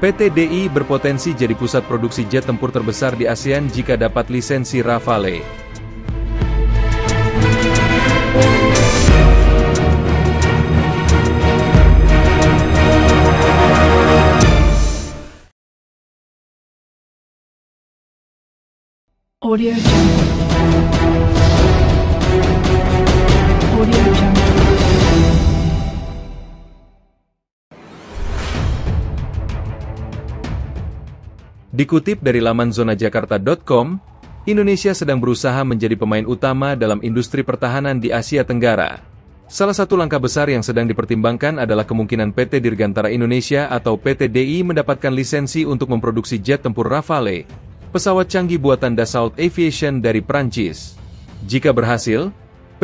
PT DI berpotensi jadi pusat produksi jet tempur terbesar di ASEAN jika dapat lisensi Rafale. Audio Jungle. Audio Jungle. Dikutip dari laman zonajakarta.com, Indonesia sedang berusaha menjadi pemain utama dalam industri pertahanan di Asia Tenggara. Salah satu langkah besar yang sedang dipertimbangkan adalah kemungkinan PT Dirgantara Indonesia atau PT DI mendapatkan lisensi untuk memproduksi jet tempur Rafale, pesawat canggih buatan Dassault Aviation dari Prancis. Jika berhasil,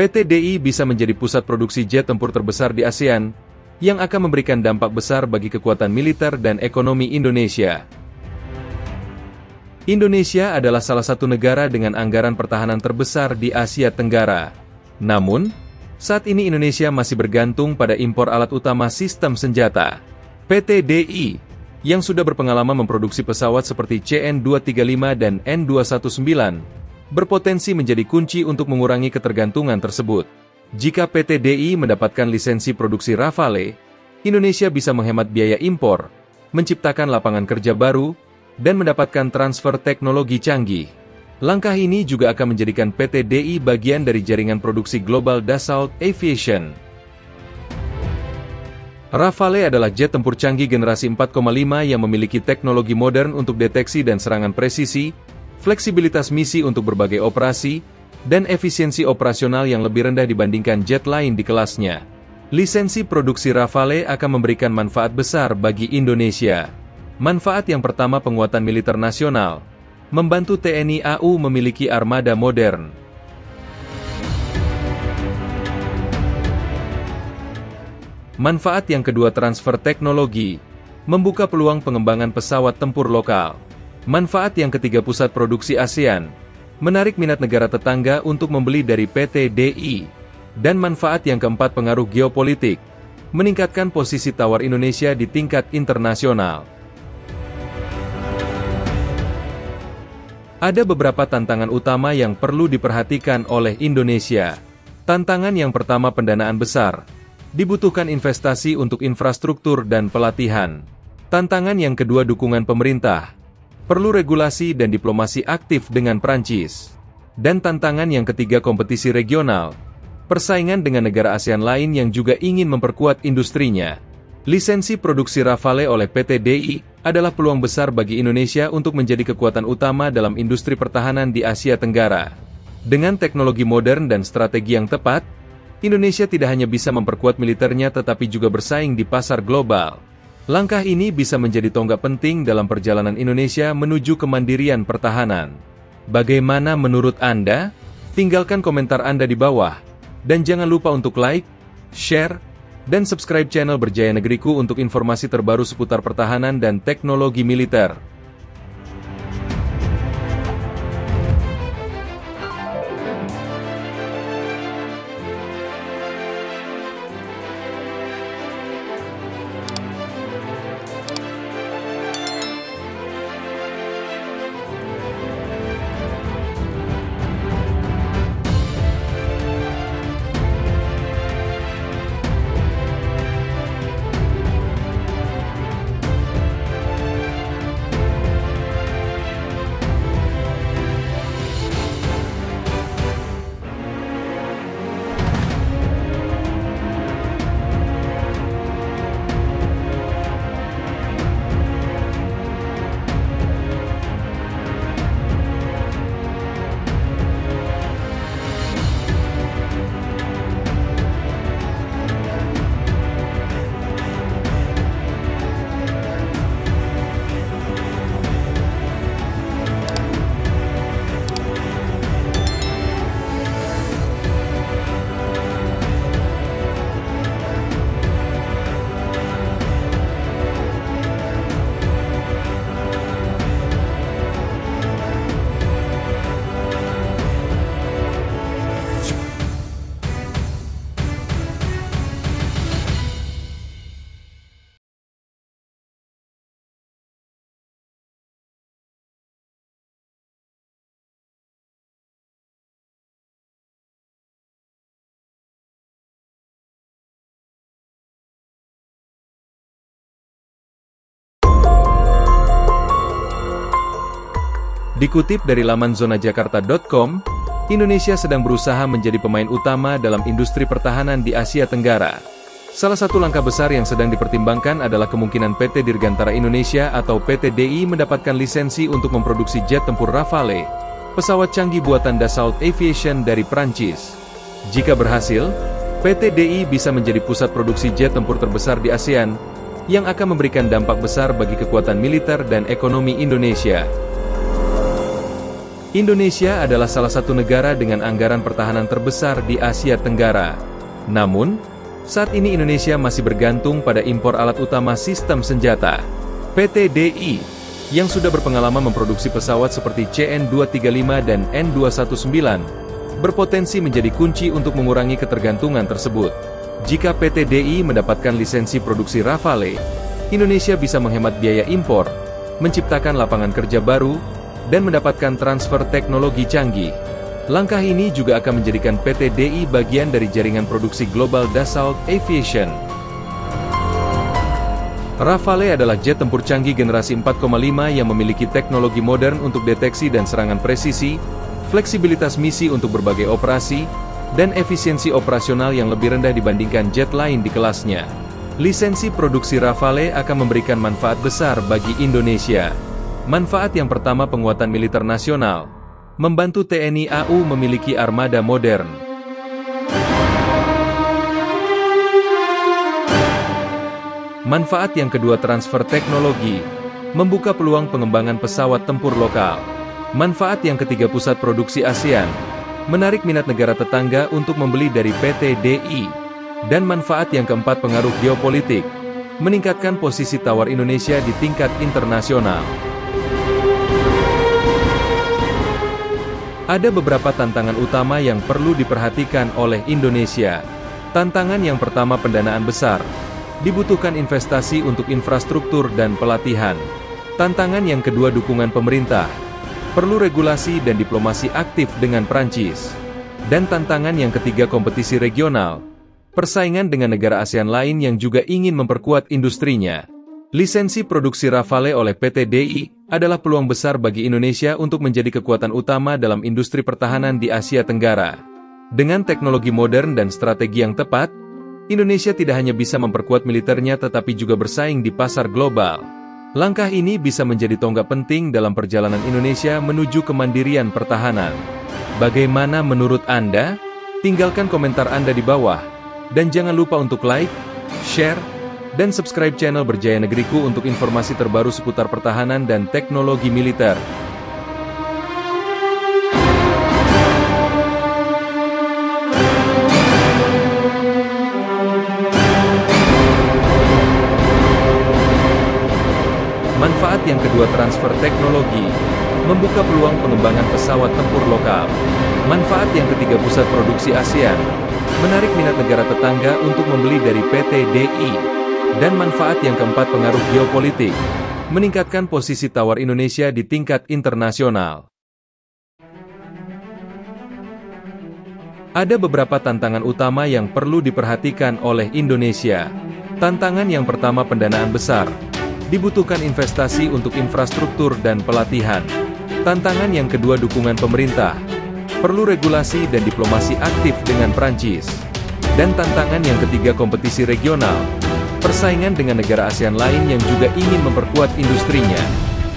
PT DI bisa menjadi pusat produksi jet tempur terbesar di ASEAN, yang akan memberikan dampak besar bagi kekuatan militer dan ekonomi Indonesia. Indonesia adalah salah satu negara dengan anggaran pertahanan terbesar di Asia Tenggara. Namun, saat ini Indonesia masih bergantung pada impor alat utama sistem senjata. PT DI yang sudah berpengalaman memproduksi pesawat seperti CN-235 dan N219, berpotensi menjadi kunci untuk mengurangi ketergantungan tersebut. Jika PT DI mendapatkan lisensi produksi Rafale, Indonesia bisa menghemat biaya impor, menciptakan lapangan kerja baru, dan mendapatkan transfer teknologi canggih. Langkah ini juga akan menjadikan PT DI bagian dari jaringan produksi global Dassault Aviation. Rafale adalah jet tempur canggih generasi 4,5 yang memiliki teknologi modern untuk deteksi dan serangan presisi, fleksibilitas misi untuk berbagai operasi, dan efisiensi operasional yang lebih rendah dibandingkan jet lain di kelasnya. Lisensi produksi Rafale akan memberikan manfaat besar bagi Indonesia. Manfaat yang pertama, penguatan militer nasional, membantu TNI AU memiliki armada modern. Manfaat yang kedua, transfer teknologi, membuka peluang pengembangan pesawat tempur lokal. Manfaat yang ketiga, pusat produksi ASEAN, menarik minat negara tetangga untuk membeli dari PT DI. Dan manfaat yang keempat, pengaruh geopolitik, meningkatkan posisi tawar Indonesia di tingkat internasional. Ada beberapa tantangan utama yang perlu diperhatikan oleh Indonesia. Tantangan yang pertama, pendanaan besar. Dibutuhkan investasi untuk infrastruktur dan pelatihan. Tantangan yang kedua, dukungan pemerintah. Perlu regulasi dan diplomasi aktif dengan Prancis. Dan tantangan yang ketiga, kompetisi regional. Persaingan dengan negara ASEAN lain yang juga ingin memperkuat industrinya. Lisensi produksi Rafale oleh PT DI adalah peluang besar bagi Indonesia untuk menjadi kekuatan utama dalam industri pertahanan di Asia Tenggara. Dengan teknologi modern dan strategi yang tepat, Indonesia tidak hanya bisa memperkuat militernya tetapi juga bersaing di pasar global. Langkah ini bisa menjadi tonggak penting dalam perjalanan Indonesia menuju kemandirian pertahanan. Bagaimana menurut Anda? Tinggalkan komentar Anda di bawah. Dan jangan lupa untuk like, share, dan subscribe channel Berjaya Negeriku untuk informasi terbaru seputar pertahanan dan teknologi militer. Dikutip dari laman zonajakarta.com, Indonesia sedang berusaha menjadi pemain utama dalam industri pertahanan di Asia Tenggara. Salah satu langkah besar yang sedang dipertimbangkan adalah kemungkinan PT Dirgantara Indonesia atau PT DI mendapatkan lisensi untuk memproduksi jet tempur Rafale, pesawat canggih buatan Dassault Aviation dari Prancis. Jika berhasil, PT DI bisa menjadi pusat produksi jet tempur terbesar di ASEAN, yang akan memberikan dampak besar bagi kekuatan militer dan ekonomi Indonesia. Indonesia adalah salah satu negara dengan anggaran pertahanan terbesar di Asia Tenggara. Namun, saat ini Indonesia masih bergantung pada impor alat utama sistem senjata. PT DI, yang sudah berpengalaman memproduksi pesawat seperti CN-235 dan N219, berpotensi menjadi kunci untuk mengurangi ketergantungan tersebut. Jika PT DI mendapatkan lisensi produksi Rafale, Indonesia bisa menghemat biaya impor, menciptakan lapangan kerja baru, dan mendapatkan transfer teknologi canggih. Langkah ini juga akan menjadikan PT DI bagian dari jaringan produksi global Dassault Aviation. Rafale adalah jet tempur canggih generasi 4,5 yang memiliki teknologi modern untuk deteksi dan serangan presisi, fleksibilitas misi untuk berbagai operasi, dan efisiensi operasional yang lebih rendah dibandingkan jet lain di kelasnya. Lisensi produksi Rafale akan memberikan manfaat besar bagi Indonesia. Manfaat yang pertama, penguatan militer nasional, membantu TNI AU memiliki armada modern. Manfaat yang kedua, transfer teknologi, membuka peluang pengembangan pesawat tempur lokal. Manfaat yang ketiga, pusat produksi ASEAN, menarik minat negara tetangga untuk membeli dari PT DI. Dan manfaat yang keempat, pengaruh geopolitik, meningkatkan posisi tawar Indonesia di tingkat internasional. Ada beberapa tantangan utama yang perlu diperhatikan oleh Indonesia. Tantangan yang pertama, pendanaan besar. Dibutuhkan investasi untuk infrastruktur dan pelatihan. Tantangan yang kedua, dukungan pemerintah. Perlu regulasi dan diplomasi aktif dengan Prancis. Dan tantangan yang ketiga, kompetisi regional. Persaingan dengan negara ASEAN lain yang juga ingin memperkuat industrinya. Lisensi produksi Rafale oleh PT DI adalah peluang besar bagi Indonesia untuk menjadi kekuatan utama dalam industri pertahanan di Asia Tenggara. Dengan teknologi modern dan strategi yang tepat, Indonesia tidak hanya bisa memperkuat militernya tetapi juga bersaing di pasar global. Langkah ini bisa menjadi tonggak penting dalam perjalanan Indonesia menuju kemandirian pertahanan. Bagaimana menurut Anda? Tinggalkan komentar Anda di bawah. Dan jangan lupa untuk like, share, dan subscribe channel Berjaya Negeriku untuk informasi terbaru seputar pertahanan dan teknologi militer. Manfaat yang kedua, transfer teknologi, membuka peluang pengembangan pesawat tempur lokal. Manfaat yang ketiga, pusat produksi ASEAN, menarik minat negara tetangga untuk membeli dari PT DI. Dan manfaat yang keempat, pengaruh geopolitik, meningkatkan posisi tawar Indonesia di tingkat internasional. Ada beberapa tantangan utama yang perlu diperhatikan oleh Indonesia. Tantangan yang pertama, pendanaan besar. Dibutuhkan investasi untuk infrastruktur dan pelatihan. Tantangan yang kedua, dukungan pemerintah. Perlu regulasi dan diplomasi aktif dengan Prancis. Dan tantangan yang ketiga, kompetisi regional. Persaingan dengan negara ASEAN lain yang juga ingin memperkuat industrinya.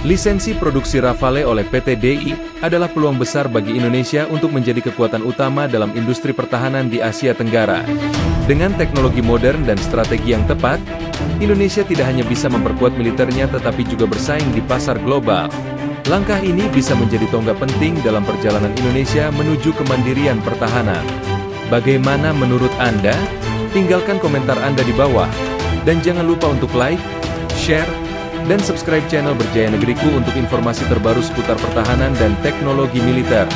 Lisensi produksi Rafale oleh PT DI adalah peluang besar bagi Indonesia untuk menjadi kekuatan utama dalam industri pertahanan di Asia Tenggara. Dengan teknologi modern dan strategi yang tepat, Indonesia tidak hanya bisa memperkuat militernya tetapi juga bersaing di pasar global. Langkah ini bisa menjadi tonggak penting dalam perjalanan Indonesia menuju kemandirian pertahanan. Bagaimana menurut Anda? Tinggalkan komentar Anda di bawah. Dan jangan lupa untuk like, share, dan subscribe channel Berjaya Negeriku untuk informasi terbaru seputar pertahanan dan teknologi militer.